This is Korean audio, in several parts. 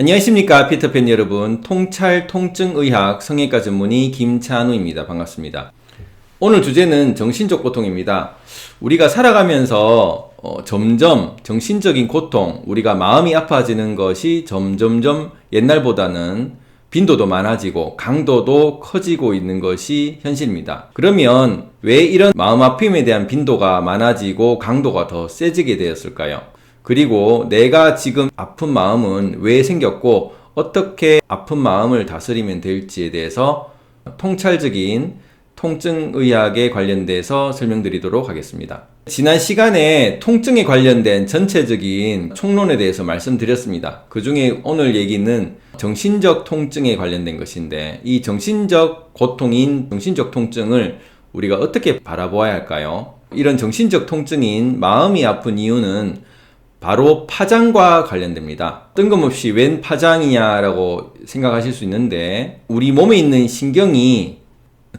안녕하십니까 피터팬 여러분. 통찰 통증의학 성형외과 전문의 김찬우입니다. 반갑습니다. 오늘 주제는 정신적 고통입니다. 우리가 살아가면서 점점 정신적인 고통, 우리가 마음이 아파지는 것이 점점점 옛날보다는 빈도도 많아지고 강도도 커지고 있는 것이 현실입니다. 그러면 왜 이런 마음 아픔에 대한 빈도가 많아지고 강도가 더 세지게 되었을까요? 그리고 내가 지금 아픈 마음은 왜 생겼고 어떻게 아픈 마음을 다스리면 될지에 대해서 통찰적인 통증의학에 관련돼서 설명드리도록 하겠습니다. 지난 시간에 통증에 관련된 전체적인 총론에 대해서 말씀드렸습니다. 그 중에 오늘 얘기는 정신적 통증에 관련된 것인데, 이 정신적 고통인 정신적 통증을 우리가 어떻게 바라보아야 할까요? 이런 정신적 통증인 마음이 아픈 이유는 바로 파장과 관련됩니다. 뜬금없이 웬 파장이냐라고 생각하실 수 있는데, 우리 몸에 있는 신경이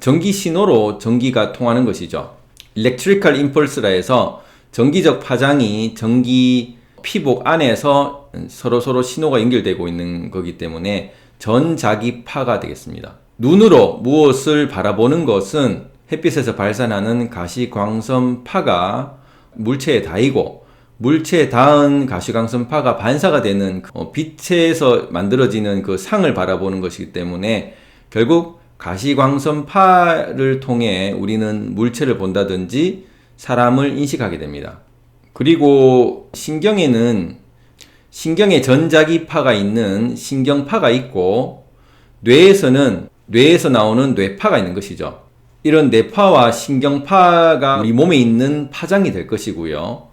전기 신호로 전기가 통하는 것이죠. Electrical Impulse라 해서 전기적 파장이 전기 피복 안에서 서로 신호가 연결되고 있는 거기 때문에 전자기파가 되겠습니다. 눈으로 무엇을 바라보는 것은 햇빛에서 발산하는 가시광선파가 물체에 닿이고, 물체에 닿은 가시광선파가 반사가 되는 빛에서 만들어지는 그 상을 바라보는 것이기 때문에 결국 가시광선파를 통해 우리는 물체를 본다든지 사람을 인식하게 됩니다. 그리고 신경에는 신경의 전자기파가 있는 신경파가 있고, 뇌에서 나오는 뇌파가 있는 것이죠. 이런 뇌파와 신경파가 우리 몸에 있는 파장이 될 것이고요.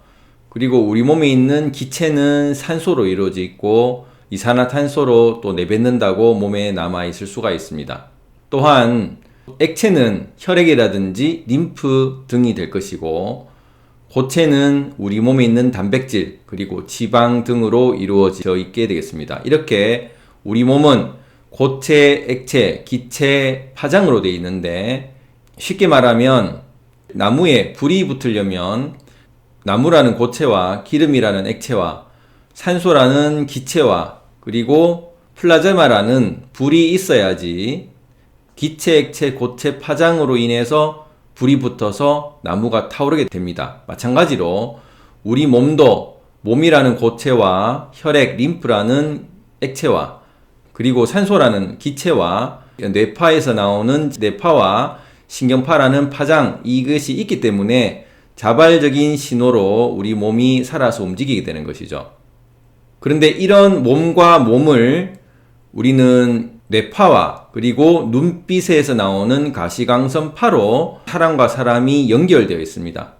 그리고 우리 몸에 있는 기체는 산소로 이루어져 있고, 이산화탄소로 또 내뱉는다고 몸에 남아있을 수가 있습니다. 또한 액체는 혈액이라든지 림프 등이 될 것이고, 고체는 우리 몸에 있는 단백질 그리고 지방 등으로 이루어져 있게 되겠습니다. 이렇게 우리 몸은 고체, 액체, 기체, 파장으로 되어 있는데, 쉽게 말하면 나무에 불이 붙으려면 나무라는 고체와 기름이라는 액체와 산소라는 기체와 그리고 플라즈마라는 불이 있어야지 기체, 액체, 고체, 파장으로 인해서 불이 붙어서 나무가 타오르게 됩니다. 마찬가지로 우리 몸도 몸이라는 고체와 혈액, 림프라는 액체와 그리고 산소라는 기체와 뇌파에서 나오는 뇌파와 신경파라는 파장, 이것이 있기 때문에 자발적인 신호로 우리 몸이 살아서 움직이게 되는 것이죠. 그런데 이런 몸과 몸을 우리는 뇌파와 그리고 눈빛에서 나오는 가시광선파로 사람과 사람이 연결되어 있습니다.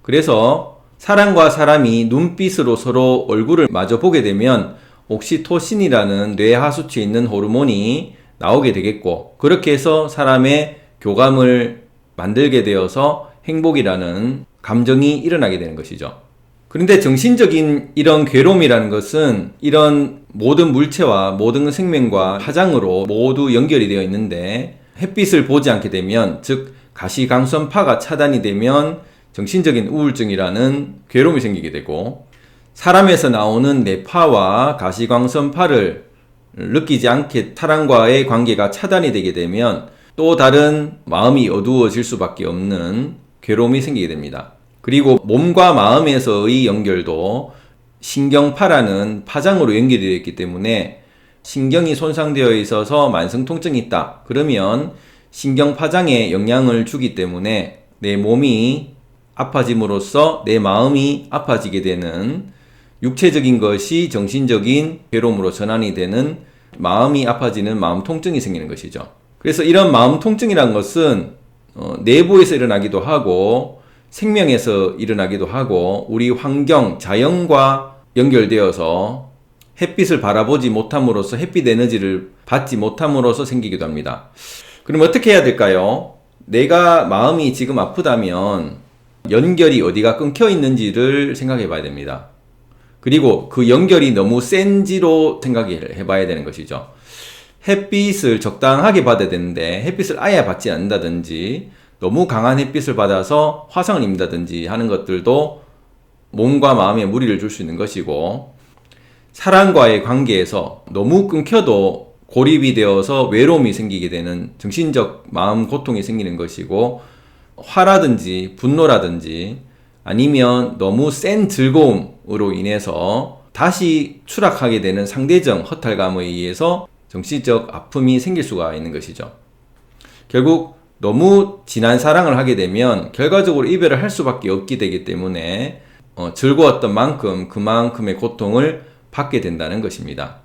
그래서 사람과 사람이 눈빛으로 서로 얼굴을 마주 보게 되면 옥시토신이라는 뇌하수치에 있는 호르몬이 나오게 되겠고, 그렇게 해서 사람의 교감을 만들게 되어서 행복이라는 감정이 일어나게 되는 것이죠. 그런데 정신적인 이런 괴로움이라는 것은 이런 모든 물체와 모든 생명과 파장으로 모두 연결이 되어 있는데, 햇빛을 보지 않게 되면, 즉 가시광선파가 차단이 되면 정신적인 우울증이라는 괴로움이 생기게 되고, 사람에서 나오는 뇌파와 가시광선파를 느끼지 않게 사람과의 관계가 차단이 되게 되면 또 다른 마음이 어두워질 수밖에 없는 괴로움이 생기게 됩니다. 그리고 몸과 마음에서의 연결도 신경파라는 파장으로 연결이 되어 있기 때문에, 신경이 손상되어 있어서 만성 통증이 있다 그러면 신경파장에 영향을 주기 때문에 내 몸이 아파짐으로써 내 마음이 아파지게 되는, 육체적인 것이 정신적인 괴로움으로 전환이 되는 마음이 아파지는 마음 통증이 생기는 것이죠. 그래서 이런 마음 통증이란 것은 내부에서 일어나기도 하고 생명에서 일어나기도 하고 우리 환경, 자연과 연결되어서 햇빛을 바라보지 못함으로써 햇빛 에너지를 받지 못함으로써 생기기도 합니다. 그럼 어떻게 해야 될까요? 내가 마음이 지금 아프다면 연결이 어디가 끊겨 있는지를 생각해 봐야 됩니다. 그리고 그 연결이 너무 센지로 생각해 봐야 되는 것이죠. 햇빛을 적당하게 받아야 되는데 햇빛을 아예 받지 않는다든지 너무 강한 햇빛을 받아서 화상을 입는다든지 하는 것들도 몸과 마음에 무리를 줄 수 있는 것이고, 사람과의 관계에서 너무 끊겨도 고립이 되어서 외로움이 생기게 되는 정신적 마음 고통이 생기는 것이고, 화라든지 분노라든지 아니면 너무 센 즐거움으로 인해서 다시 추락하게 되는 상대적 허탈감에 의해서 정신적 아픔이 생길 수가 있는 것이죠. 결국 너무 진한 사랑을 하게 되면 결과적으로 이별을 할 수밖에 없게 되기 때문에 즐거웠던 만큼 그만큼의 고통을 받게 된다는 것입니다.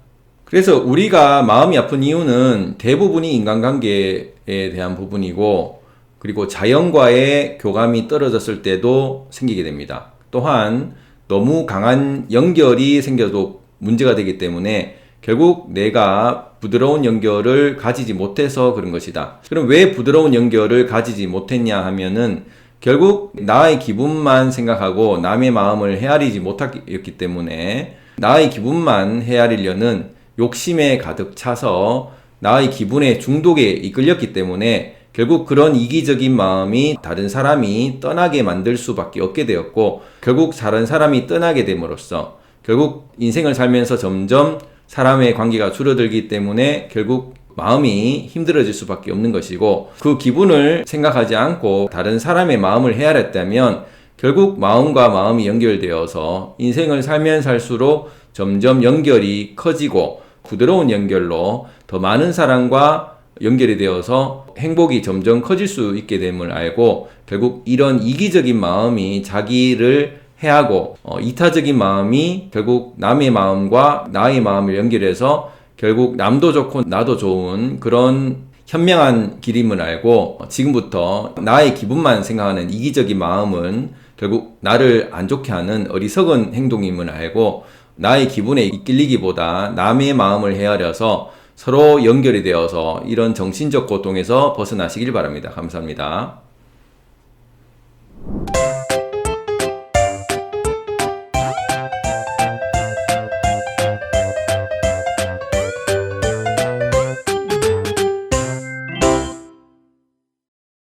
그래서 우리가 마음이 아픈 이유는 대부분이 인간관계에 대한 부분이고, 그리고 자연과의 교감이 떨어졌을 때도 생기게 됩니다. 또한 너무 강한 연결이 생겨도 문제가 되기 때문에 결국 내가 부드러운 연결을 가지지 못해서 그런 것이다. 그럼 왜 부드러운 연결을 가지지 못했냐 하면은 결국 나의 기분만 생각하고 남의 마음을 헤아리지 못했기 때문에, 나의 기분만 헤아리려는 욕심에 가득 차서 나의 기분의 중독에 이끌렸기 때문에 결국 그런 이기적인 마음이 다른 사람이 떠나게 만들 수밖에 없게 되었고, 결국 다른 사람이 떠나게 됨으로써 결국 인생을 살면서 점점 사람의 관계가 줄어들기 때문에 결국 마음이 힘들어질 수밖에 없는 것이고, 그 기분을 생각하지 않고 다른 사람의 마음을 헤아렸다면 결국 마음과 마음이 연결되어서 인생을 살면 살수록 점점 연결이 커지고 부드러운 연결로 더 많은 사람과 연결이 되어서 행복이 점점 커질 수 있게 됨을 알고, 결국 이런 이기적인 마음이 자기를 해하고 이타적인 마음이 결국 남의 마음과 나의 마음을 연결해서 결국 남도 좋고 나도 좋은 그런 현명한 길임을 알고, 지금부터 나의 기분만 생각하는 이기적인 마음은 결국 나를 안 좋게 하는 어리석은 행동임을 알고, 나의 기분에 이끌리기보다 남의 마음을 헤아려서 서로 연결이 되어서 이런 정신적 고통에서 벗어나시길 바랍니다. 감사합니다.